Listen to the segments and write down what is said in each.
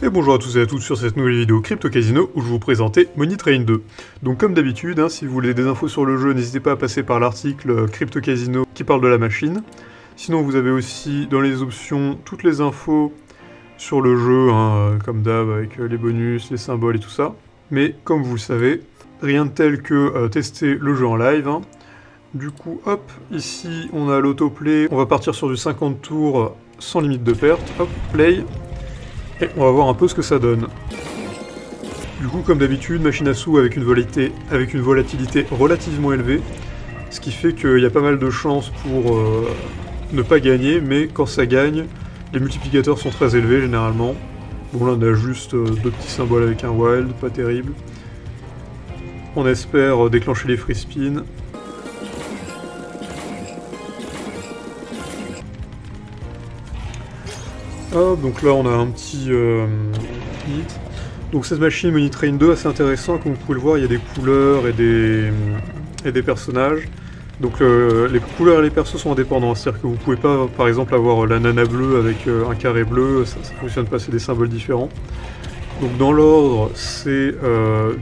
Et bonjour à tous et à toutes sur cette nouvelle vidéo Crypto Casino où je vais vous présenter Money Train 2. Donc comme d'habitude, si vous voulez des infos sur le jeu, n'hésitez pas à passer par l'article Crypto Casino qui parle de la machine. Sinon vous avez aussi dans les options toutes les infos sur le jeu, comme d'hab avec les bonus, les symboles et tout ça. Mais comme vous le savez, rien de tel que tester le jeu en live. Du coup, hop, ici on a l'autoplay, on va partir sur du 50 tours sans limite de perte, hop, play. Et on va voir un peu ce que ça donne. Du coup, comme d'habitude, machine à sous avec une volatilité relativement élevée, ce qui fait qu'il y a pas mal de chances pour ne pas gagner, mais quand ça gagne, les multiplicateurs sont très élevés généralement. Bon là on a juste deux petits symboles avec un wild, pas terrible. On espère déclencher les free spins. Hop, donc là on a un petit hit. Donc cette machine Money Train 2 assez intéressant, comme vous pouvez le voir, il y a des couleurs et des personnages. Donc les couleurs et les persos sont indépendants, c'est-à-dire que vous pouvez pas par exemple avoir la nana bleue avec un carré bleu, ça fonctionne pas, c'est des symboles différents. Donc dans l'ordre, c'est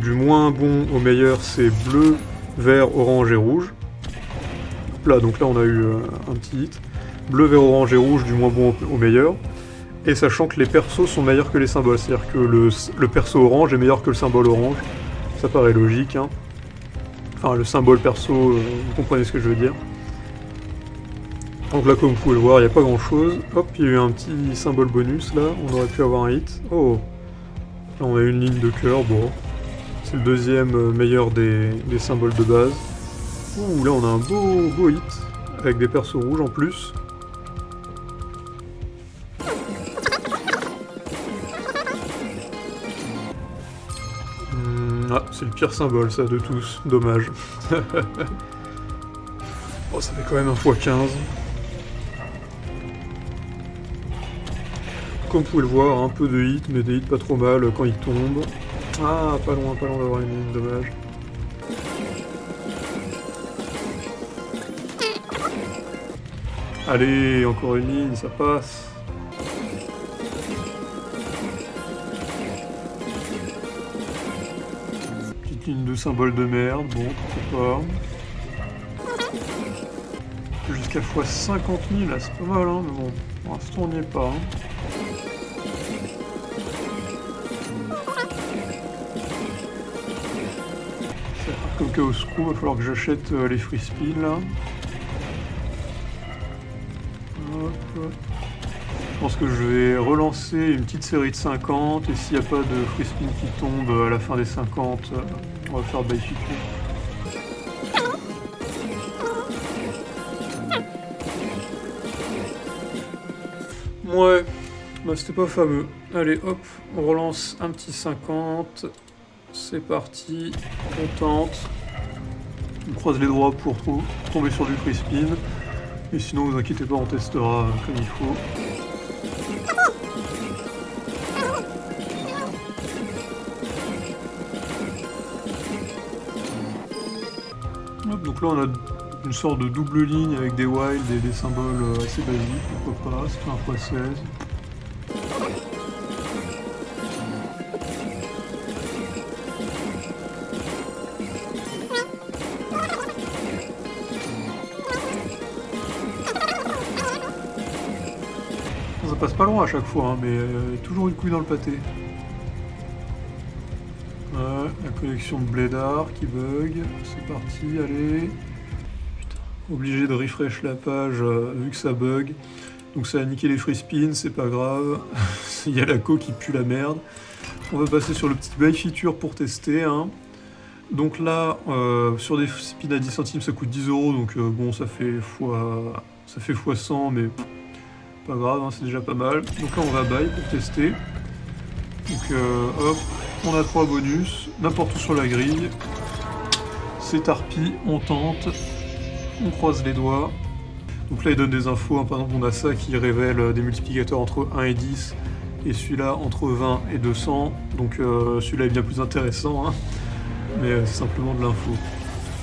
du moins bon au meilleur, c'est bleu, vert, orange et rouge. Hop là, donc là on a eu un petit hit. Bleu, vert, orange et rouge, du moins bon au meilleur. Et sachant que les persos sont meilleurs que les symboles, c'est-à-dire que le perso orange est meilleur que le symbole orange. Ça paraît logique, hein. Enfin, le symbole perso, vous comprenez ce que je veux dire. Donc là, comme vous pouvez le voir, il n'y a pas grand-chose. Hop, il y a eu un petit symbole bonus, là. On aurait pu avoir un hit. Oh, là, on a une ligne de cœur, bon. C'est le deuxième meilleur des symboles de base. Ouh, là, on a un beau hit, avec des persos rouges en plus. Ah, c'est le pire symbole, ça, de tous. Dommage. Bon, ça fait quand même un x15. Comme vous pouvez le voir, un peu de hit, mais des hits pas trop mal quand ils tombent. Ah, pas loin d'avoir une ligne, dommage. Allez, encore une ligne, ça passe. Ligne de symbole de merde, bon, pourquoi pas. Jusqu'à x50 000, là, c'est pas mal, hein, mais bon, pour l'instant on n'y est pas. Comme Chaos Crew, il va falloir que j'achète les free spins, là. Hop. Je pense que je vais relancer une petite série de 50, et s'il n'y a pas de free spin qui tombe à la fin des 50, on va faire buy future. Ouais, bah c'était pas fameux. Allez hop, on relance un petit 50. C'est parti, on tente. On croise les doigts pour tomber sur du free spin. Et sinon, vous inquiétez pas, on testera comme il faut. Hop, donc là on a une sorte de double ligne avec des wilds et des symboles assez basiques, pourquoi pas, ça fait un x16. Ça passe pas loin à chaque fois, hein, mais toujours une couille dans le pâté. La collection de blédards qui bug, c'est parti, allez. Putain, obligé de refresh la page vu que ça bug. Donc ça a niqué les free spins, c'est pas grave. Il y a la co qui pue la merde. On va passer sur le petit buy feature pour tester. Hein. Donc là, sur des spins à 10 centimes, ça coûte 10 €, donc bon, ça fait x100, mais pas grave, hein, c'est déjà pas mal. Donc là, on va buy pour tester. Donc hop, on a 3 bonus, n'importe où sur la grille. C'est tarpi, on tente, on croise les doigts. Donc là, il donne des infos, hein, par exemple, on a ça qui révèle des multiplicateurs entre 1 et 10, et celui-là entre 20 et 200. Donc celui-là est bien plus intéressant, hein, mais c'est simplement de l'info.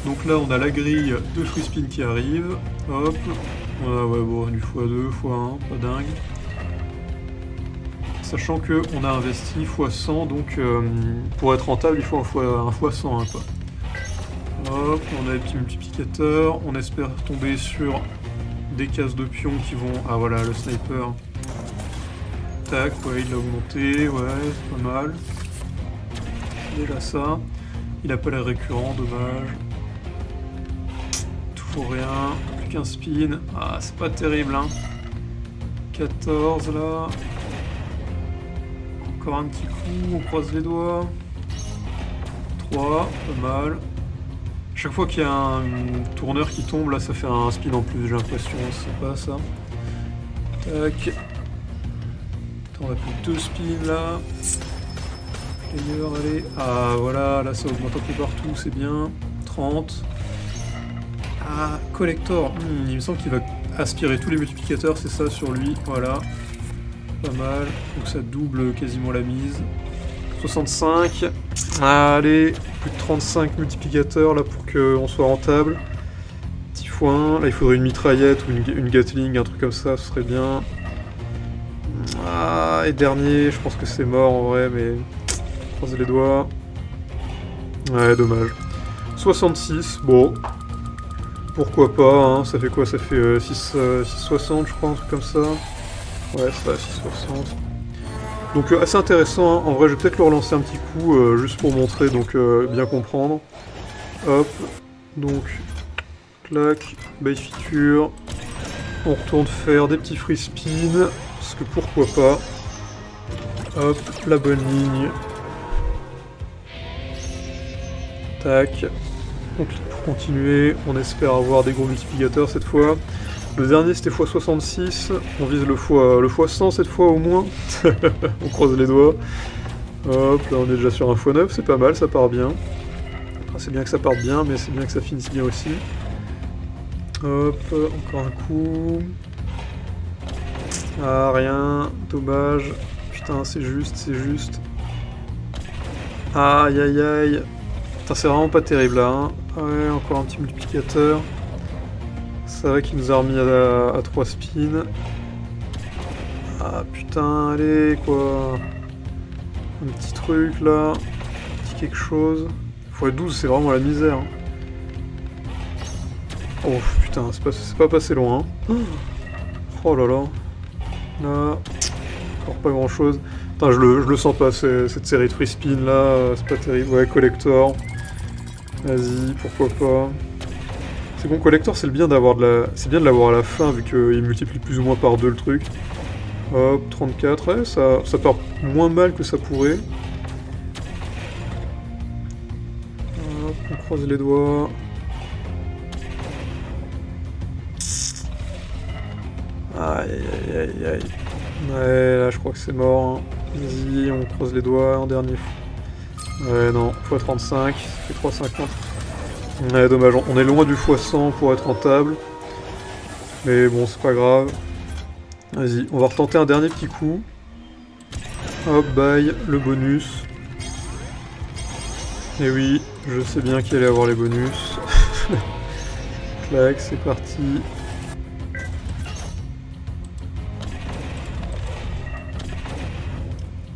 Donc là, on a la grille de free spin qui arrive. Hop, on a ouais, bon, du x2, x1, pas dingue. sachant qu'on a investi x100, donc pour être rentable, il faut un x100, hein, quoi. Hop, on a les petits multiplicateurs, on espère tomber sur des cases de pions qui vont... Ah voilà, le sniper. Tac, ouais, il a augmenté, ouais, c'est pas mal. Déjà ça. Il a pas l'air récurrent, dommage. Toujours rien, plus qu'un spin. Ah, c'est pas terrible, hein. 14 là. Encore un petit coup, on croise les doigts. 3, pas mal. Chaque fois qu'il y a un tourneur qui tombe, là, ça fait un spin en plus, j'ai l'impression, c'est pas ça. Tac. Attends, on a plus 2 spins là. Player, allez. Ah, voilà, là, ça augmente un peu partout, c'est bien. 30. Ah, collector. Il me semble qu'il va aspirer tous les multiplicateurs, c'est ça sur lui, voilà. Pas mal, donc ça double quasiment la mise. 65. Allez, plus de 35 multiplicateurs là pour qu'on soit rentable. Petit x1, là il faudrait une mitraillette ou une Gatling, un truc comme ça, ce serait bien. Ah, et dernier, je pense que c'est mort en vrai, mais croisez les doigts. Ouais, dommage. 66, bon. Pourquoi pas, hein, ça fait quoi? Ça fait 6,60 je crois, un truc comme ça. Ouais, ça, 6,60. Donc assez intéressant, hein. En vrai je vais peut-être le relancer un petit coup, juste pour montrer, donc bien comprendre. Hop, donc, clac, buy feature. On retourne faire des petits free spin, parce que pourquoi pas. Hop, la bonne ligne. Tac. On clique pour continuer, on espère avoir des gros multiplicateurs cette fois. Le dernier c'était x66, on vise le x100 cette fois au moins. On croise les doigts. Hop, là on est déjà sur un x9, c'est pas mal, ça part bien. Enfin, c'est bien que ça parte bien, mais c'est bien que ça finisse bien aussi. Hop, encore un coup. Ah, rien, dommage. Putain, c'est juste, c'est juste. Aïe aïe aïe. Putain, c'est vraiment pas terrible là, hein. Ouais, encore un petit multiplicateur. C'est vrai qu'il nous a remis à 3 spins. Ah putain, allez quoi. Un petit truc là. Un petit quelque chose. x12, c'est vraiment la misère. Hein. Oh putain, c'est pas passé loin. Hein. Oh là là. Là. Encore pas grand chose. Putain, je le sens pas, cette série de free spin là. C'est pas terrible. Ouais, collector. Vas-y, pourquoi pas. C'est bon, collector, c'est bien d'avoir c'est bien de l'avoir à la fin, vu qu'il multiplie plus ou moins par 2 le truc. Hop, 34, ouais, ça part moins mal que ça pourrait. Hop, on croise les doigts. Aïe, aïe, aïe, aïe. Ouais, là, je crois que c'est mort. Hein. Vas-y, on croise les doigts, en dernier. Ouais, non, x35, ça fait 3,50. Ouais, dommage, on est loin du x100 pour être rentable. Mais bon, c'est pas grave. Vas-y, on va retenter un dernier petit coup. Hop, bye, le bonus. Et oui, je sais bien qu'il allait avoir les bonus. Clac, c'est parti.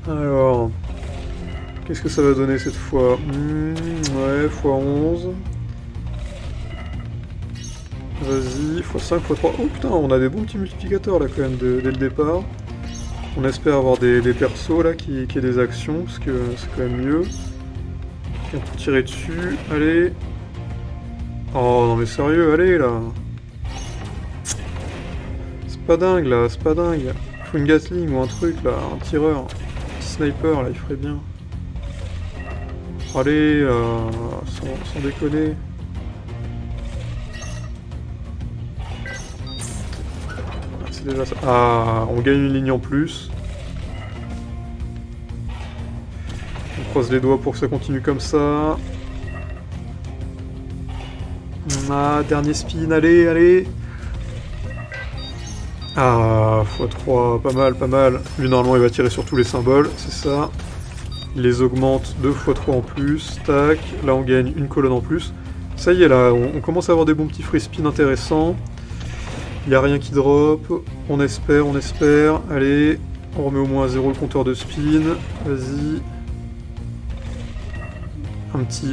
Alors, qu'est-ce que ça va donner cette fois? Ouais, x11. Vas-y, x5, x3. Oh putain, on a des bons petits multiplicateurs là quand même dès le départ. On espère avoir des persos là qui aient des actions, parce que c'est quand même mieux. On peut tirer dessus, allez. Oh non mais sérieux, allez là. C'est pas dingue là, c'est pas dingue. Il faut une Gatling ou un truc là, un tireur. Un petit sniper là, il ferait bien. Allez, sans déconner. C'est déjà ça. Ah, on gagne une ligne en plus. On croise les doigts pour que ça continue comme ça. Ah, dernier spin, allez, allez. Ah, x3, pas mal, pas mal. Lui, normalement, il va tirer sur tous les symboles, c'est ça. Il les augmente 2 x3 en plus. Tac, là, on gagne une colonne en plus. Ça y est, là, on commence à avoir des bons petits free spins intéressants. Il n'y a rien qui drop. On espère, on espère. Allez. On remet au moins à 0 le compteur de spin. Vas-y.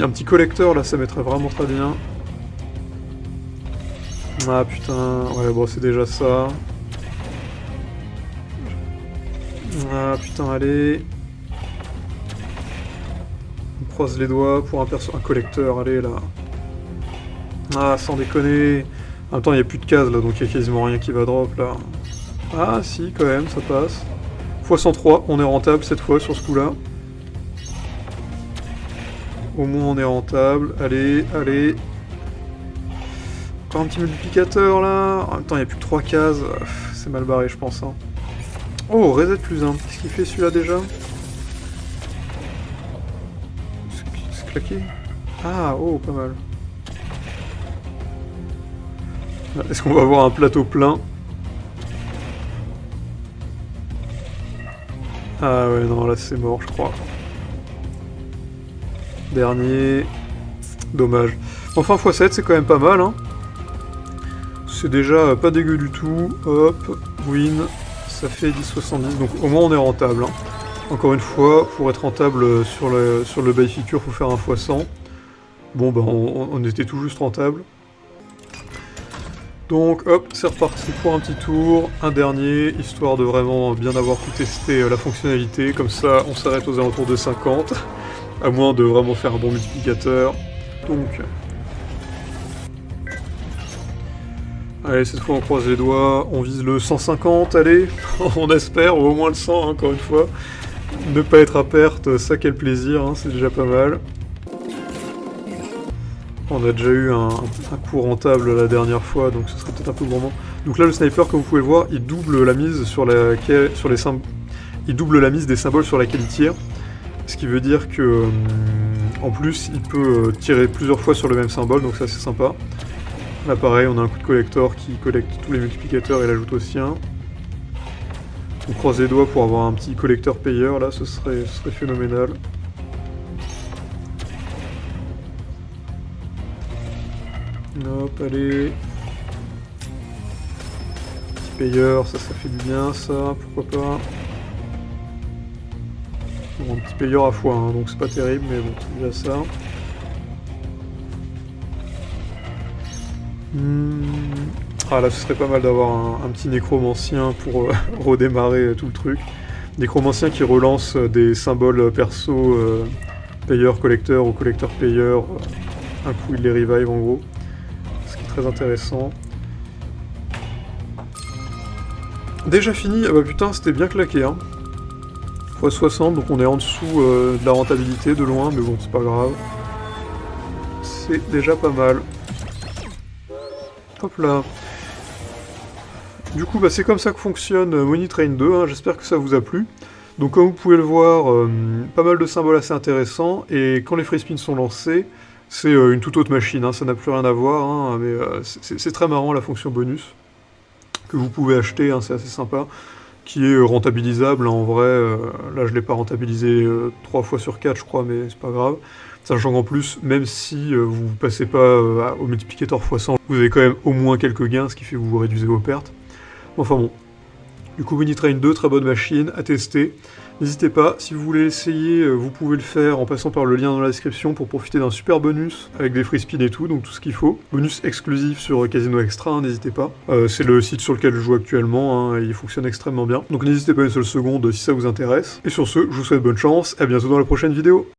Un petit collecteur, là, ça mettrait vraiment très bien. Ah putain, ouais, bon, c'est déjà ça. Ah putain, allez. On croise les doigts pour un collecteur, allez là. Ah, sans déconner. En même temps, il n'y a plus de cases là, donc il n'y a quasiment rien qui va drop là. Ah si, quand même, ça passe. x103, on est rentable cette fois sur ce coup-là. Au moins on est rentable. Allez, allez. Encore un petit multiplicateur là. En même temps, il n'y a plus que 3 cases. C'est mal barré, je pense. Hein. Oh, reset plus 1. Qu'est-ce qu'il fait celui-là déjà? C'est claqué. Ah, oh, pas mal. Est-ce qu'on va avoir un plateau plein? Ah ouais, non, là c'est mort, je crois. Dernier. Dommage. Enfin, x7, c'est quand même pas mal, hein. C'est déjà pas dégueu du tout. Hop, win. Ça fait 10,70, donc au moins on est rentable. Hein. Encore une fois, pour être rentable sur le buy feature, il faut faire un x100. Bon, ben on était tout juste rentable. Donc hop, c'est reparti pour un petit tour, un dernier, histoire de vraiment bien avoir tout testé la fonctionnalité, comme ça on s'arrête aux alentours de 50, à moins de vraiment faire un bon multiplicateur. Donc, allez, cette fois on croise les doigts, on vise le 150, allez, on espère, ou au moins le 100, hein, encore une fois. Ne pas être à perte, ça quel plaisir, hein, c'est déjà pas mal. On a déjà eu un coup rentable la dernière fois, donc ce serait peut-être un peu gourmand. Donc là, le sniper, comme vous pouvez le voir, il double la mise sur les symboles. Il double la mise des symboles sur laquelle il tire. Ce qui veut dire que, en plus, il peut tirer plusieurs fois sur le même symbole, donc ça c'est sympa. Là pareil, on a un coup de collector qui collecte tous les multiplicateurs et l'ajoute au sien. On croise les doigts pour avoir un petit collecteur payeur, là ce serait phénoménal. Hop, allez. Petit payeur, ça fait du bien, ça, pourquoi pas. Bon, un petit payeur à fois, hein, donc c'est pas terrible, mais bon, c'est déjà ça. Ah là, ce serait pas mal d'avoir un petit nécromancien pour redémarrer tout le truc. Nécromancien qui relance des symboles perso payeur collecteur ou collecteur payeur. Un coup, il les revive en gros. Ce qui est très intéressant. Déjà fini, ah bah putain, c'était bien claqué, hein. x60, donc on est en dessous de la rentabilité de loin, mais bon, c'est pas grave. C'est déjà pas mal. Hop là. Du coup, bah, c'est comme ça que fonctionne Money Train 2, hein. J'espère que ça vous a plu. Donc comme vous pouvez le voir, pas mal de symboles assez intéressants, et quand les free spins sont lancés, c'est une toute autre machine, hein. Ça n'a plus rien à voir, hein, mais c'est très marrant la fonction bonus, que vous pouvez acheter, hein, c'est assez sympa, qui est rentabilisable, hein, en vrai, là je ne l'ai pas rentabilisé 3 fois sur 4 je crois, mais c'est pas grave. Sachant qu'en plus, même si vous ne passez pas au multiplicateur x100, vous avez quand même au moins quelques gains, ce qui fait que vous réduisez vos pertes. Enfin bon. Du coup, Money Train 2, très bonne machine à tester. N'hésitez pas, si vous voulez l'essayer, vous pouvez le faire en passant par le lien dans la description pour profiter d'un super bonus avec des free spins et tout, donc tout ce qu'il faut. Bonus exclusif sur Casino Extra, hein, n'hésitez pas. C'est le site sur lequel je joue actuellement, hein, et il fonctionne extrêmement bien. Donc n'hésitez pas une seule seconde si ça vous intéresse. Et sur ce, je vous souhaite bonne chance, et à bientôt dans la prochaine vidéo.